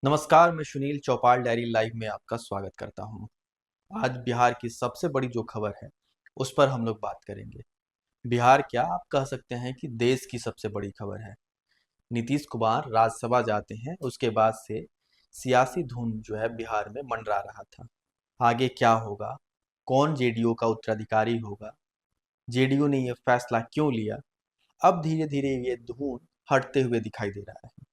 नमस्कार, मैं सुनील चौपाल diary live में आपका स्वागत करता हूं। आज बिहार की सबसे बड़ी जो खबर है, उस पर हम लोग बात करेंगे। बिहार क्या, आप कह सकते हैं कि देश की सबसे बड़ी खबर है। नीतीश कुमार राज्यसभा जाते हैं, उसके बाद से सियासी धुन जो है बिहार में मंडरा रहा था। आगे क्या होगा, कौन जेडीयू का उत्तराधिकारी होगा, जेडीयू ने यह फैसला क्यों लिया, अब धीरे धीरे ये धुन हटते हुए दिखाई दे रहा है।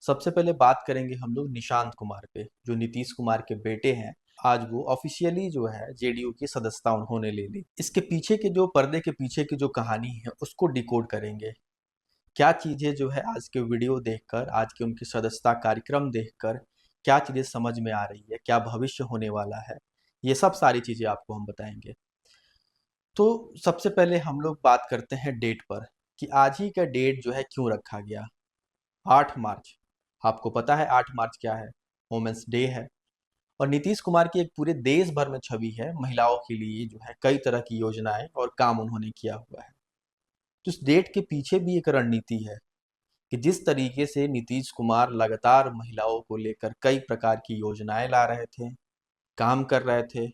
सबसे पहले बात करेंगे हम लोग निशांत कुमार पे, जो नीतीश कुमार के बेटे हैं। आज वो ऑफिशियली जो है जेडीयू की सदस्यता उन्होंने ले ली। इसके पीछे के जो पर्दे के पीछे की जो कहानी है उसको डिकोड करेंगे। क्या चीजें जो है आज के वीडियो देखकर, आज के उनकी सदस्यता कार्यक्रम देखकर क्या चीजें समझ में आ रही है, क्या भविष्य होने वाला है, ये सब सारी चीजें आपको हम बताएंगे। तो सबसे पहले हम लोग बात करते हैं डेट पर, कि आज ही का डेट जो है क्यों रखा गया। 8 मार्च, आपको पता है 8 मार्च क्या है? वुमेन्स डे है। और नीतीश कुमार की एक पूरे देश भर में छवि है, महिलाओं के लिए जो है कई तरह की योजनाएं और काम उन्होंने किया हुआ है। तो इस डेट के पीछे भी एक रणनीति है, कि जिस तरीके से नीतीश कुमार लगातार महिलाओं को लेकर कई प्रकार की योजनाएं ला रहे थे, काम कर रहे थे,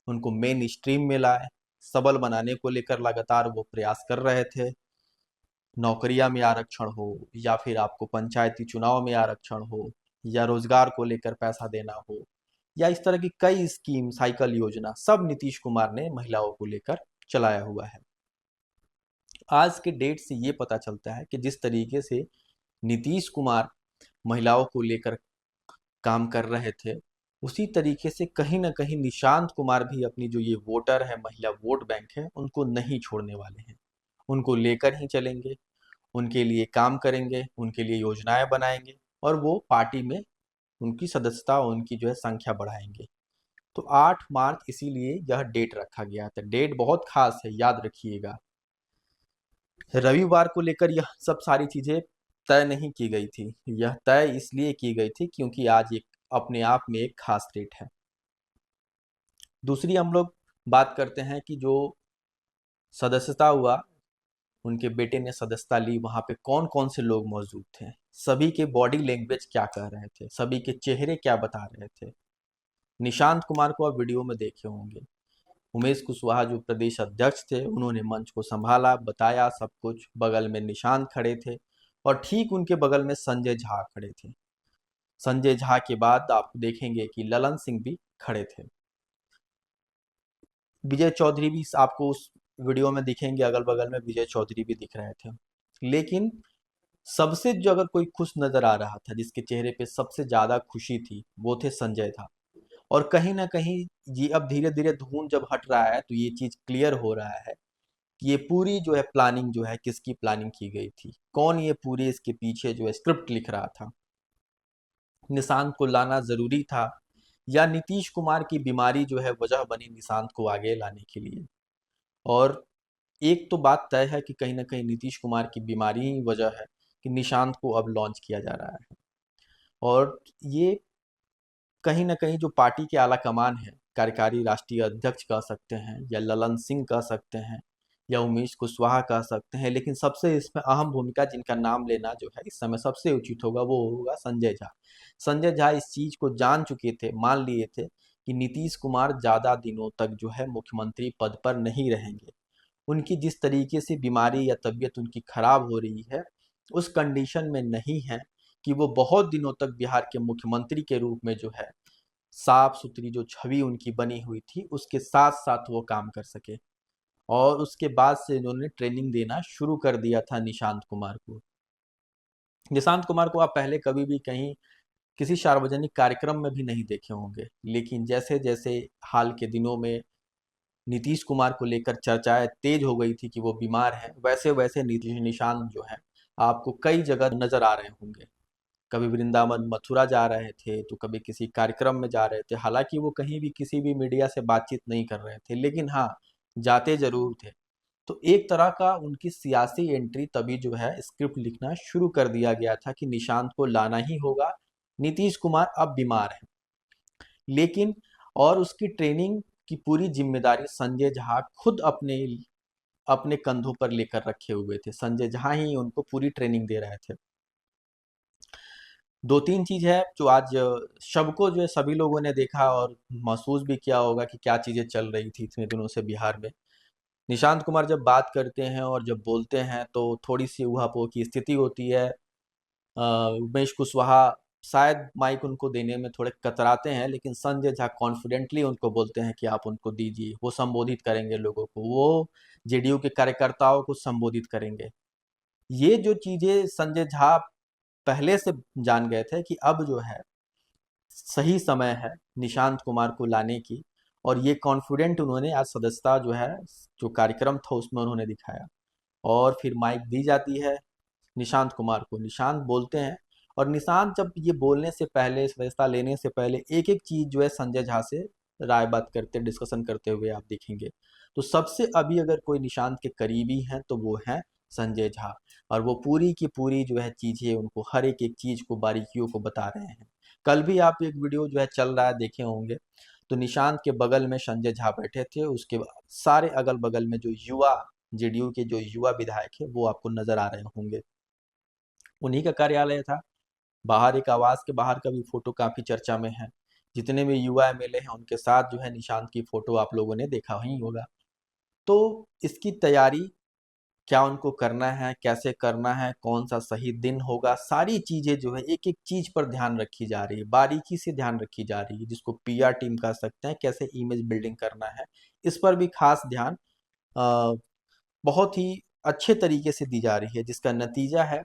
उनको मेन स्ट्रीम में लाए, सबल बनाने को लेकर लगातार वो प्रयास कर रहे थे। नौकरियां में आरक्षण हो, या फिर आपको पंचायती चुनाव में आरक्षण हो, या रोजगार को लेकर पैसा देना हो, या इस तरह की कई स्कीम, साइकिल योजना, सब नीतीश कुमार ने महिलाओं को लेकर चलाया हुआ है। आज के डेट से ये पता चलता है कि जिस तरीके से नीतीश कुमार महिलाओं को लेकर काम कर रहे थे, उसी तरीके से कहीं ना कहीं निशांत कुमार भी अपनी जो ये वोटर है, महिला वोट बैंक है, उनको नहीं छोड़ने वाले हैं। उनको लेकर ही चलेंगे, उनके लिए काम करेंगे, उनके लिए योजनाएं बनाएंगे, और वो पार्टी में उनकी सदस्यता, उनकी जो है संख्या बढ़ाएंगे। तो 8 मार्च इसीलिए यह डेट रखा गया था। डेट बहुत खास है, याद रखिएगा। रविवार को लेकर यह सब सारी चीजें तय नहीं की गई थी। यह तय इसलिए की गई थी क्योंकि आज एक अपने आप में एक खास डेट है। दूसरी हम लोग बात करते हैं कि जो सदस्यता हुआ, उनके बेटे ने सदस्यता ली, वहां पे कौन कौन से लोग मौजूद थे, सभी के बॉडी लैंग्वेज क्या कह रहे थे, सभी के चेहरे क्या बता रहे थे। निशांत कुमार को आप वीडियो में देखे होंगे। उमेश कुशवाहा जो प्रदेश अध्यक्ष थे, उन्होंने मंच को संभाला, बताया सब कुछ। बगल में निशांत खड़े थे, और ठीक उनके बगल में संजय झा खड़े थे। संजय झा के बाद आप देखेंगे कि ललन सिंह भी खड़े थे। विजय चौधरी भी आपको उस वीडियो में दिखेंगे, अगल बगल में विजय चौधरी भी दिख रहे थे। लेकिन सबसे जो अगर कोई खुश नजर आ रहा था, जिसके चेहरे पे सबसे ज्यादा खुशी थी, वो थे संजय झा। और कहीं ना कहीं ये अब धीरे धीरे धुन जब हट रहा है, तो ये चीज क्लियर हो रहा है कि ये पूरी जो है प्लानिंग जो है, किसकी प्लानिंग की गई थी, कौन ये पूरी इसके पीछे जो है स्क्रिप्ट लिख रहा था। निशांत को लाना जरूरी था, या नीतीश कुमार की बीमारी जो है वजह बनी निशांत को आगे लाने के लिए। और एक तो बात तय है कि कहीं ना कहीं नीतीश कुमार की बीमारी ही वजह है कि निशांत को अब लॉन्च किया जा रहा है। और ये कहीं ना कहीं जो पार्टी के आला कमान है, कार्यकारी राष्ट्रीय अध्यक्ष कह सकते हैं, या ललन सिंह कह सकते हैं, या उमेश कुशवाहा कह सकते हैं, लेकिन सबसे इसमें अहम भूमिका जिनका नाम लेना जो है इस समय सबसे उचित होगा, वो होगा संजय झा। संजय झा इस चीज को जान चुके थे, मान लिए थे कि नीतीश कुमार ज्यादा दिनों तक जो है मुख्यमंत्री पद पर नहीं रहेंगे। उनकी जिस तरीके से बीमारी या तबीयत उनकी खराब हो रही है, उस कंडीशन में नहीं है कि वो बहुत दिनों तक बिहार के मुख्यमंत्री के रूप में जो है साफ सुथरी जो छवि उनकी बनी हुई थी उसके साथ साथ वो काम कर सके। और उसके बाद से इन्होंने ट्रेनिंग देना शुरू कर दिया था निशांत कुमार को। निशांत कुमार को आप पहले कभी भी कहीं किसी सार्वजनिक कार्यक्रम में भी नहीं देखे होंगे, लेकिन जैसे जैसे हाल के दिनों में नीतीश कुमार को लेकर चर्चाएं तेज हो गई थी कि वो बीमार है, वैसे वैसे नीतीश निशांत जो है आपको कई जगह नजर आ रहे होंगे। कभी वृंदावन मथुरा जा रहे थे, तो कभी किसी कार्यक्रम में जा रहे थे। हालांकि वो कहीं भी किसी भी मीडिया से बातचीत नहीं कर रहे थे, लेकिन हाँ, जाते जरूर थे। तो एक तरह का उनकी सियासी एंट्री तभी जो है स्क्रिप्ट लिखना शुरू कर दिया गया था कि निशांत को लाना ही होगा, नीतीश कुमार अब बीमार है। लेकिन और उसकी ट्रेनिंग की पूरी जिम्मेदारी संजय झा खुद अपने अपने कंधों पर लेकर रखे हुए थे। संजय झा ही उनको पूरी ट्रेनिंग दे रहे थे। दो तीन चीज है जो आज सबको जो है सभी लोगों ने देखा और महसूस भी किया होगा कि क्या चीजें चल रही थी इतने दिनों से बिहार में। निशांत कुमार जब बात करते हैं और जब बोलते हैं तो थोड़ी सी उहापोह की स्थिति होती है। उमेश कुशवाहा शायद माइक उनको देने में थोड़े कतराते हैं, लेकिन संजय झा कॉन्फिडेंटली उनको बोलते हैं कि आप उनको दीजिए, वो संबोधित करेंगे लोगों को, वो जेडीयू के कार्यकर्ताओं को संबोधित करेंगे। ये जो चीजें संजय झा पहले से जान गए थे कि अब जो है सही समय है निशांत कुमार को लाने की, और ये कॉन्फिडेंट उन्होंने आज सदस्यता जो है, जो कार्यक्रम था उसमें उन्होंने दिखाया। और फिर माइक दी जाती है निशांत कुमार को, निशांत बोलते हैं। और निशांत जब ये बोलने से पहले, सदस्यता लेने से पहले, एक एक चीज जो है संजय झा से राय बात करते, डिस्कशन करते हुए आप देखेंगे। तो सबसे अभी अगर कोई निशांत के करीबी हैं तो वो हैं संजय झा। और वो पूरी की पूरी जो है चीजें उनको, हर एक एक चीज को, बारीकियों को बता रहे हैं। कल भी आप एक वीडियो जो है चल रहा है देखे होंगे, तो निशांत के बगल में संजय झा बैठे थे, उसके बाद सारे अगल बगल में जो युवा, जेडीयू के जो युवा विधायक है वो आपको नजर आ रहे होंगे। उन्हीं का कार्यालय था। बाहर एक आवास के बाहर का भी फोटो काफी चर्चा में है। जितने भी युवा एमएलए हैं उनके साथ जो है निशांत की फोटो आप लोगों ने देखा ही होगा। तो इसकी तैयारी क्या उनको करना है, कैसे करना है, कौन सा सही दिन होगा, सारी चीजें जो है एक एक चीज पर ध्यान रखी जा रही है, बारीकी से ध्यान रखी जा रही है, जिसको पीआर टीम कह सकते हैं। कैसे इमेज बिल्डिंग करना है, इस पर भी खास ध्यान बहुत ही अच्छे तरीके से दी जा रही है, जिसका नतीजा है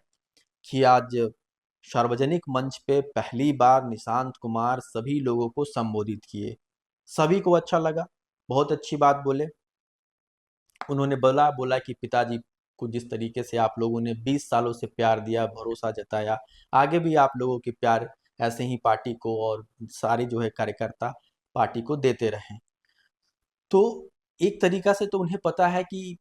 कि आज सार्वजनिक मंच पे पहली बार निशांत कुमार सभी लोगों को संबोधित किए। सभी को अच्छा लगा, बहुत अच्छी बात बोले। उन्होंने बोला बोला कि पिताजी को जिस तरीके से आप लोगों ने 20 सालों से प्यार दिया, भरोसा जताया, आगे भी आप लोगों के प्यार ऐसे ही पार्टी को और सारे जो है कार्यकर्ता पार्टी को देते रहें। तो एक तरीका से तो उन्हें पता है कि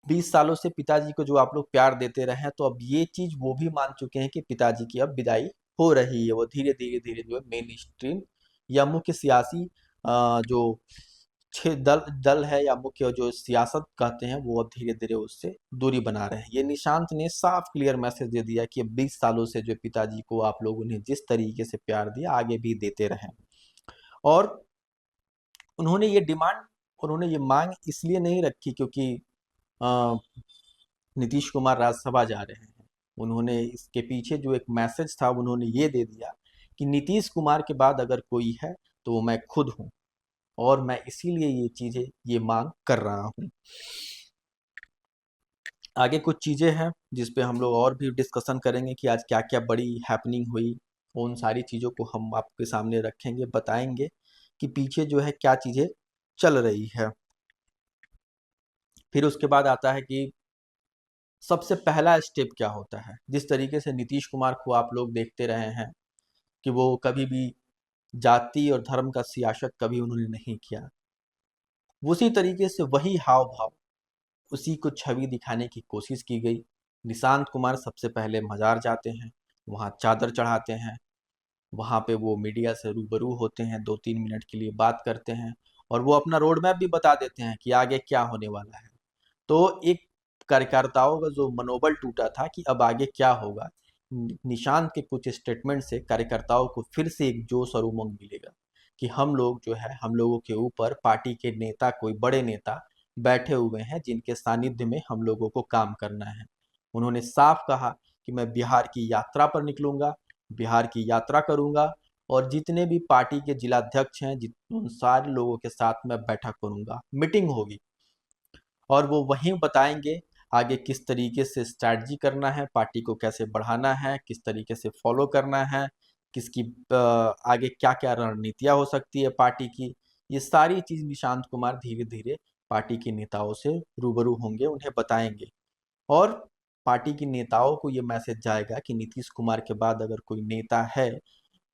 20 सालों से पिताजी को जो आप लोग प्यार देते रहे हैं, तो अब ये चीज वो भी मान चुके हैं कि पिताजी की अब विदाई हो रही है। वो धीरे धीरे धीरे जो है मेन स्ट्रीम या मुख्य सियासी जो छह दल दल है या मुख्य जो सियासत कहते हैं, वो अब धीरे धीरे उससे दूरी बना रहे हैं। ये निशांत ने साफ क्लियर मैसेज दे दिया कि अब 20 सालों से जो पिताजी को आप लोगों ने जिस तरीके से प्यार दिया, आगे भी देते रहें। और उन्होंने ये डिमांड, उन्होंने ये मांग इसलिए नहीं रखी क्योंकि अ, नीतीश कुमार राज्यसभा जा रहे हैं। उन्होंने इसके पीछे जो एक मैसेज था उन्होंने ये दे दिया कि नीतीश कुमार के बाद अगर कोई है तो वो मैं खुद हूँ, और मैं इसीलिए ये चीजें, ये मांग कर रहा हूँ। आगे कुछ चीजें हैं जिस पे हम लोग और भी डिस्कशन करेंगे कि आज क्या क्या बड़ी हैपनिंग हुई। उन सारी चीजों को हम आपके सामने रखेंगे, बताएंगे कि पीछे जो है क्या चीजें चल रही है। फिर उसके बाद आता है कि सबसे पहला स्टेप क्या होता है। जिस तरीके से नीतीश कुमार को आप लोग देखते रहे हैं कि वो कभी भी जाति और धर्म का सियासत कभी उन्होंने नहीं किया, उसी तरीके से वही हाव भाव, उसी को छवि दिखाने की कोशिश की गई। निशांत कुमार सबसे पहले मजार जाते हैं, वहाँ चादर चढ़ाते हैं, वहाँ पे वो मीडिया से रूबरू होते हैं, 2-3 मिनट के लिए बात करते हैं, और वो अपना रोड मैप भी बता देते हैं कि आगे क्या होने वाला है। तो एक कार्यकर्ताओं का जो मनोबल टूटा था कि अब आगे क्या होगा, निशांत के कुछ स्टेटमेंट से कार्यकर्ताओं को फिर से एक जोश और उमंग मिलेगा कि हम लोग जो है, हम लोगों के ऊपर पार्टी के नेता, कोई बड़े नेता बैठे हुए हैं जिनके सानिध्य में हम लोगों को काम करना है। उन्होंने साफ कहा कि मैं बिहार की यात्रा पर निकलूंगा, बिहार की यात्रा करूंगा, और जितने भी पार्टी के जिलाध्यक्ष हैं, उन सारे लोगों के साथ मैं बैठक करूंगा, मीटिंग होगी, और वो वहीं बताएंगे आगे किस तरीके से स्ट्रैटेजी करना है, पार्टी को कैसे बढ़ाना है, किस तरीके से फॉलो करना है, किसकी आगे क्या क्या रणनीतियां हो सकती है पार्टी की। ये सारी चीज निशांत कुमार धीरे धीरे पार्टी के नेताओं से रूबरू होंगे, उन्हें बताएंगे। और पार्टी के नेताओं को ये मैसेज जाएगा कि नीतीश कुमार के बाद अगर कोई नेता है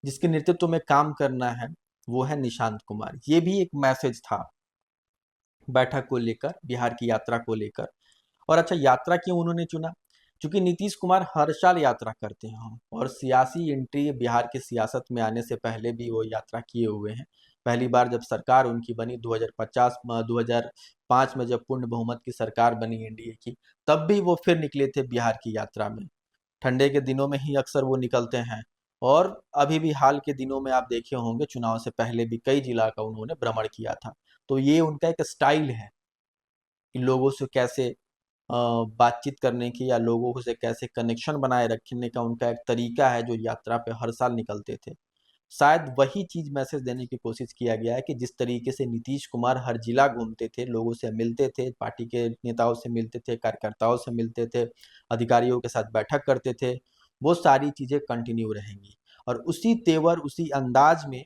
जिसके नेतृत्व में काम करना है, वो है निशांत कुमार। ये भी एक मैसेज था बैठक को लेकर, बिहार की यात्रा को लेकर। और अच्छा, यात्रा क्यों उन्होंने चुना? क्योंकि नीतीश कुमार हर साल यात्रा करते हैं हम, और सियासी एंट्री बिहार की सियासत में आने से पहले भी वो यात्रा किए हुए हैं। पहली बार जब सरकार उनकी बनी 2005 में, जब पूर्ण बहुमत की सरकार बनी एनडीए की, तब भी वो फिर निकले थे बिहार की यात्रा में। ठंडे के दिनों में ही अक्सर वो निकलते हैं, और अभी भी हाल के दिनों में आप देखे होंगे, चुनाव से पहले भी कई जिला का उन्होंने भ्रमण किया था। तो ये उनका एक स्टाइल है कि लोगों से कैसे बातचीत करने की या लोगों से कैसे कनेक्शन बनाए रखने का उनका एक तरीका है, जो यात्रा पे हर साल निकलते थे। शायद वही चीज मैसेज देने की कोशिश किया गया है कि जिस तरीके से नीतीश कुमार हर जिला घूमते थे, लोगों से मिलते थे, पार्टी के नेताओं से मिलते थे, कार्यकर्ताओं से मिलते थे, अधिकारियों के साथ बैठक करते थे, वो सारी चीजें कंटिन्यू रहेंगी। और उसी तेवर, उसी अंदाज में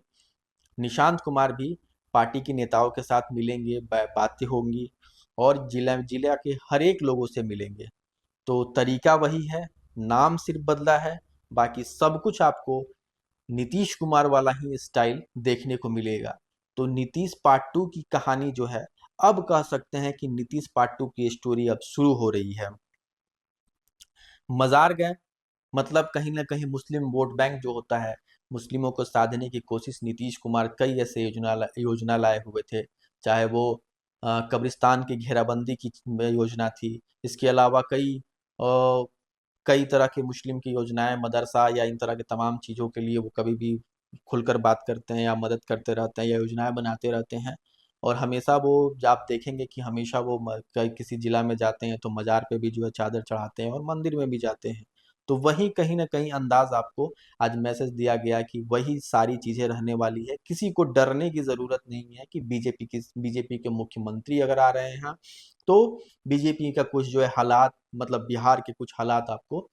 निशांत कुमार भी पार्टी के नेताओं के साथ मिलेंगे, बातें होंगी और जिला जिला के हर एक लोगों से मिलेंगे। तो तरीका वही है, नाम सिर्फ बदला है, बाकी सब कुछ आपको नीतीश कुमार वाला ही स्टाइल देखने को मिलेगा। तो नीतीश पार्ट टू की कहानी जो है, अब कह सकते हैं कि नीतीश पार्ट टू की स्टोरी अब शुरू हो रही है। मजार गए, मतलब कहीं ना कहीं मुस्लिम वोट बैंक जो होता है, मुस्लिमों को साधने की कोशिश नीतीश कुमार कई ऐसे योजना लाए हुए थे। चाहे वो कब्रिस्तान की घेराबंदी की योजना थी, इसके अलावा कई तरह की मुस्लिम की योजनाएं, मदरसा या इन तरह के तमाम चीज़ों के लिए वो कभी भी खुलकर बात करते हैं या मदद करते रहते हैं या योजनाएं बनाते रहते हैं। और हमेशा वो, आप देखेंगे कि हमेशा वो किसी जिला में जाते हैं तो मजार पे भी जो है चादर चढ़ाते हैं और मंदिर में भी जाते हैं। तो वही कहीं ना कहीं अंदाज आपको आज मैसेज दिया गया कि वही सारी चीजें रहने वाली है। किसी को डरने की जरूरत नहीं है कि बीजेपी के मुख्यमंत्री अगर आ रहे हैं तो बीजेपी का कुछ जो है हालात, मतलब बिहार के कुछ हालात आपको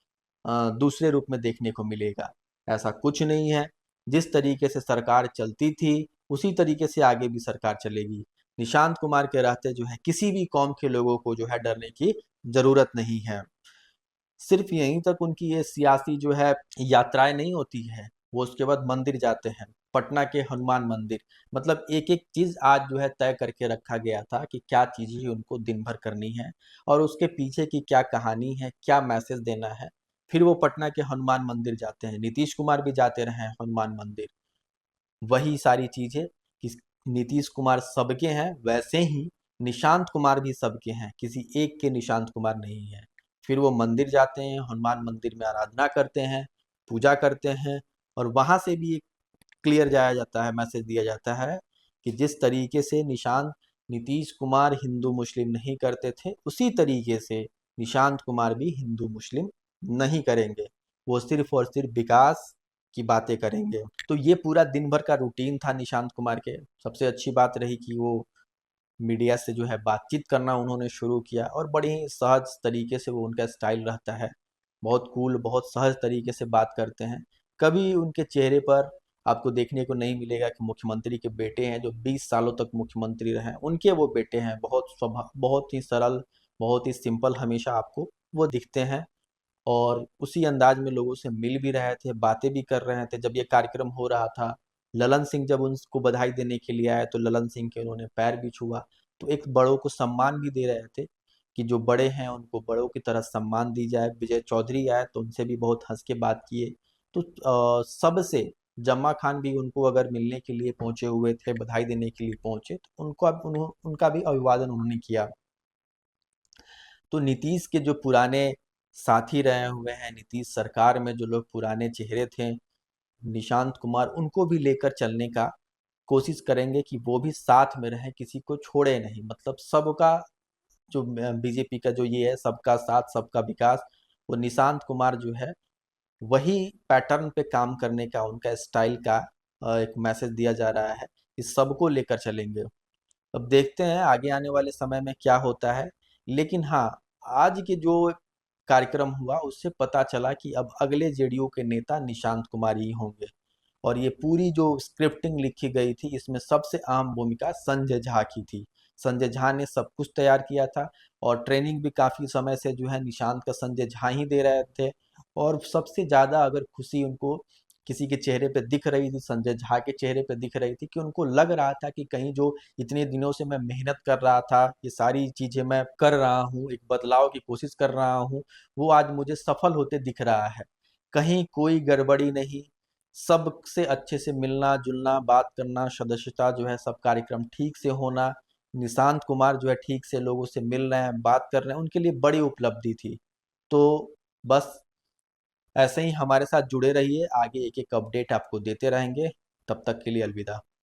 दूसरे रूप में देखने को मिलेगा। ऐसा कुछ नहीं है, जिस तरीके से सरकार चलती थी उसी तरीके से आगे भी सरकार चलेगी। निशांत कुमार के रहते जो है किसी भी कौम के लोगों को जो है डरने की जरूरत नहीं है। सिर्फ यहीं तक उनकी ये सियासी जो है यात्राएं नहीं होती है, वो उसके बाद मंदिर जाते हैं, पटना के हनुमान मंदिर। मतलब एक एक चीज आज जो है तय करके रखा गया था कि क्या चीजें उनको दिन भर करनी है और उसके पीछे की क्या कहानी है, क्या मैसेज देना है। फिर वो पटना के हनुमान मंदिर जाते हैं, नीतीश कुमार भी जाते रहे हैं हनुमान मंदिर। वही सारी चीजें कि नीतीश कुमार सबके हैं, वैसे ही निशांत कुमार भी सबके हैं, किसी एक के निशांत कुमार नहीं है। फिर वो मंदिर जाते हैं, हनुमान मंदिर में आराधना करते हैं, पूजा करते हैं, और वहां से भी एक क्लियर जाया जाता है, मैसेज दिया जाता है कि जिस तरीके से नीतीश कुमार हिंदू मुस्लिम नहीं करते थे, उसी तरीके से निशांत कुमार भी हिंदू मुस्लिम नहीं करेंगे। वो सिर्फ और सिर्फ विकास की बातें करेंगे। तो ये पूरा दिन भर का रूटीन था निशांत कुमार के। सबसे अच्छी बात रही कि वो मीडिया से जो है बातचीत करना उन्होंने शुरू किया, और बड़ी ही सहज तरीके से वो, उनका स्टाइल रहता है, बहुत कूल, बहुत सहज तरीके से बात करते हैं। कभी उनके चेहरे पर आपको देखने को नहीं मिलेगा कि मुख्यमंत्री के बेटे हैं, जो 20 सालों तक मुख्यमंत्री रहे हैं, उनके वो बेटे हैं, बहुत स्वभाव, बहुत ही सरल, बहुत ही सिंपल हमेशा आपको वो दिखते हैं। और उसी अंदाज में लोगों से मिल भी रहे थे, बातें भी कर रहे थे। जब ये कार्यक्रम हो रहा था, ललन सिंह जब उनको बधाई देने के लिए आए तो ललन सिंह के उन्होंने पैर भी छुआ। तो एक बड़ों को सम्मान भी दे रहे थे कि जो बड़े हैं उनको बड़ों की तरह सम्मान दी जाए। विजय चौधरी आए तो उनसे भी बहुत हंस के बात किए। तो सबसे, जम्मा खान भी उनको अगर मिलने के लिए पहुंचे हुए थे, बधाई देने के लिए पहुंचे, तो उनका भी अभिवादन उन्होंने किया। तो नीतीश के जो पुराने साथी रहे हुए हैं, नीतीश सरकार में जो लोग पुराने चेहरे थे, निशांत कुमार, उनको भी लेकर चलने का कोशिश करेंगे कि वो भी साथ में रहें, किसी को छोड़े नहीं। मतलब सबका, जो बीजेपी का जो ये है, सबका साथ सबका विकास, वो निशांत कुमार जो है वही पैटर्न पे काम करने का, उनका स्टाइल का एक मैसेज दिया जा रहा है कि सबको लेकर चलेंगे। अब देखते हैं आगे आने वाले समय में क्या होता है। लेकिन हाँ, आज के जो कार्यक्रम हुआ उससे पता चला कि अब अगले जेडीयू के नेता निशांत कुमार ही होंगे। और ये पूरी जो स्क्रिप्टिंग लिखी गई थी, इसमें सबसे अहम भूमिका संजय झा की थी। संजय झा ने सब कुछ तैयार किया था, और ट्रेनिंग भी काफी समय से जो है निशांत का संजय झा ही दे रहे थे। और सबसे ज्यादा अगर खुशी उनको किसी के चेहरे पे दिख रही थी, संजय झा के चेहरे पे दिख रही थी, कि उनको लग रहा था कि कहीं जो इतने दिनों से मैं मेहनत कर रहा था, ये सारी चीजें मैं कर रहा हूँ, एक बदलाव की कोशिश कर रहा हूँ, वो आज मुझे सफल होते दिख रहा है। कहीं कोई गड़बड़ी नहीं, सबसे अच्छे से मिलना जुलना, बात करना, सदस्यता जो है, सब कार्यक्रम ठीक से होना, निशांत कुमार जो है ठीक से लोगों से मिल रहे हैं, बात कर रहे हैं, उनके लिए बड़ी उपलब्धि थी। तो बस ऐसे ही हमारे साथ जुड़े रहिए, आगे एक एक अपडेट आपको देते रहेंगे। तब तक के लिए अलविदा।